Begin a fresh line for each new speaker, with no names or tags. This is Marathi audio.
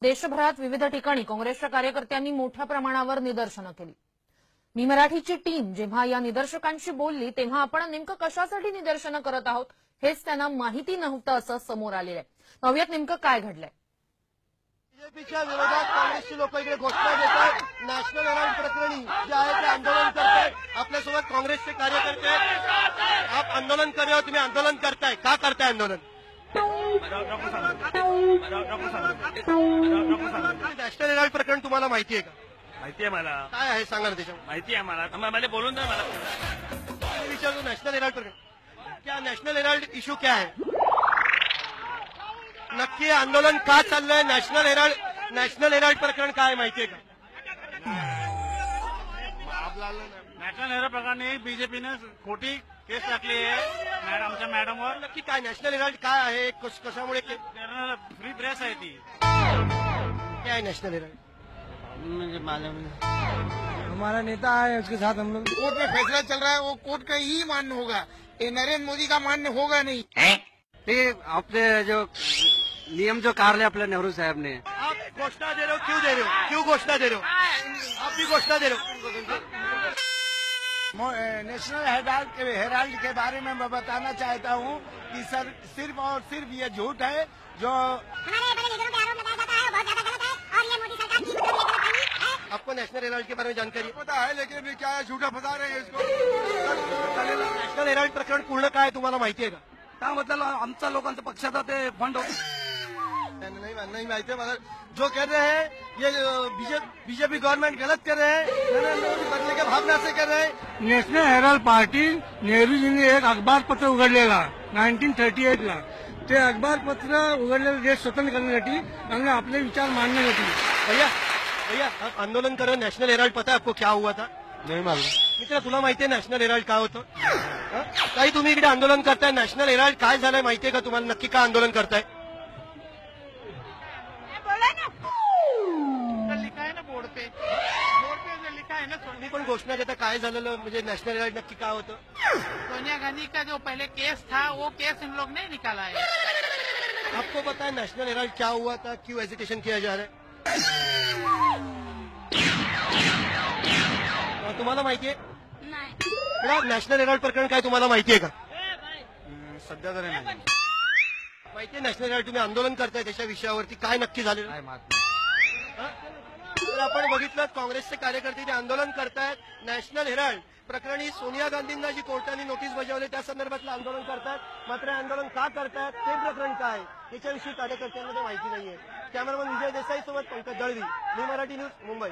देशभरात विविध ठिकाणी काँग्रेसच्या कार्यकर्त्यांनी मोठ्या प्रमाणावर निदर्शनं केली। मी मराठीची टीम जेव्हा या निदर्शकांशी बोलली तेव्हा आपण नेमकं कशासाठी निदर्शनं करत आहोत हेच त्यांना माहिती नव्हतं असं समोर आलेलं आहे। पाहूयात नेमकं काय घडलंय।
बीजेपीच्या विरोधात काँग्रेसची लोक इकडे घोषणा देतात। नॅशनल हेराल्ड प्रकरणी जे आहे ते आंदोलन करतात। आपल्यासोबत काँग्रेसचे कार्यकर्ते आहेत। आप आंदोलन कर रहे हो, तुम्ही आंदोलन करताय, का करताय आंदोलन? नॅशनल हेराल्ड प्रकरण तुम्हाला माहिती आहे का?
माहिती आहे मला।
काय आहे सांगा ना त्याच्यावर।
माहिती आहे मला, मला बोलून द्या मला।
मी विचारतो नॅशनल हेराल्ड प्रकरण क्या, नॅशनल हेराल्ड इश्यू क्या है? नक्की आंदोलन का चाललंय? नॅशनल हेराल्ड प्रकरण काय माहिती आहे का?
नॅशनल हेराल्ड प्रकरणी बीजेपीने खोटी केस टाकली आहे आमच्या मॅडमवर।
नक्की काय नॅशनल हेराल्ड काय आहे, कशामुळे?
फ्री प्रेस आहे ती।
क्या है नॅशनल हेराल्ड?
म्हणजे
हमारा नेता है, उसके साथ हम लोग।
कोर्ट में फैसला चल रहा है, वो कोर्ट का ही मान्य होगा, ये नरेंद्र मोदी का मान्य होगा नहीं।
ये आपने जो नियम जो कार लिया अपने नेहरू साहब ने,
आप घोषणा दे रहे हो, क्यों दे रहे हो? क्यों घोषणा दे रहे हो? आप भी घोषणा दे रहे हो।
नेशनल हेराल्ड के बारे में मैं बताना चाहता हूँ कि सर सिर्फ और सिर्फ ये झूठ है जो
आपको नेशनल हेराल्ड के बारे में जानकारी
पता है, लेकिन क्या है, झूठा फंसा रहे हैं इसको।
नॅशनल हेराल्ड प्रकरण पूर्ण काय तुम्हाला माहिती आहे का?
काय मतलब आमचा लोकांचा पक्षाचा ते फंड
नहीं माहिती है, मगर जो कह रहे हैं ये बीजेपी गवर्नमेंट गलत कर रहे हैं, नरेंद्र मोदी बदले के भावना से कर रहे हैं।
नॅशनल हेराल्ड पार्टी नेहरूजींनी एक अखबारपत्र उघडलेला 1938 ला। ते अखबारपत्र उघडलेलं देश स्वतंत्र करण्यासाठी आणि आपले विचार मांडण्यासाठी।
भैया आप आंदोलन कर रहे, नॅशनल हेराल्ड पता है आपको क्या हुआ था?
नाही मालूम
मित्र, तुला माहिती आहे नॅशनल हेराल्ड काय होतं? काही तुम्ही इकडे आंदोलन करताय, नॅशनल हेराल्ड काय झालंय माहितीये का तुम्हाला? नक्की का आंदोलन करताय?
लिखा है ना बोर्ड पे लिखा है ना।
तुम्ही पण घोषणा देता, काय झालेलं म्हणजे नॅशनल हेराल्ड नक्की काय होतं?
सोनिया गांधी का जो पहले केस था वो केस इन लोग ने निकाला है।
आपको पता है नॅशनल हेराल्ड क्या हुआ था, क्यों एजिटेशन किया जा रहा है? तुम्हाला माहितीये? नॅशनल हेराल्ड प्रकरण काय तुम्हाला माहितीये का?
सध्या तरी नाही
माहितीये नॅशनल हेराल्ड तुम्ही आंदोलन करताय त्याच्या विषयावरती काय नक्की झालेलं? तर आपण बघितलं काँग्रेसचे कार्यकर्ते ते आंदोलन करतायत। नॅशनल हेराल्ड प्रकरणी सोनिया गांधींना जी कोर्टाने नोटीस बजावली त्या संदर्भातलं आंदोलन करतायत। मात्र आंदोलन का करतायत, ते प्रकरण काय याच्याविषयी कार्यकर्त्यांना माहिती नाहीये। कॅमेरामन विजय देसाई सोबत पंकज दळवी, मी मराठी न्यूज, मुंबई।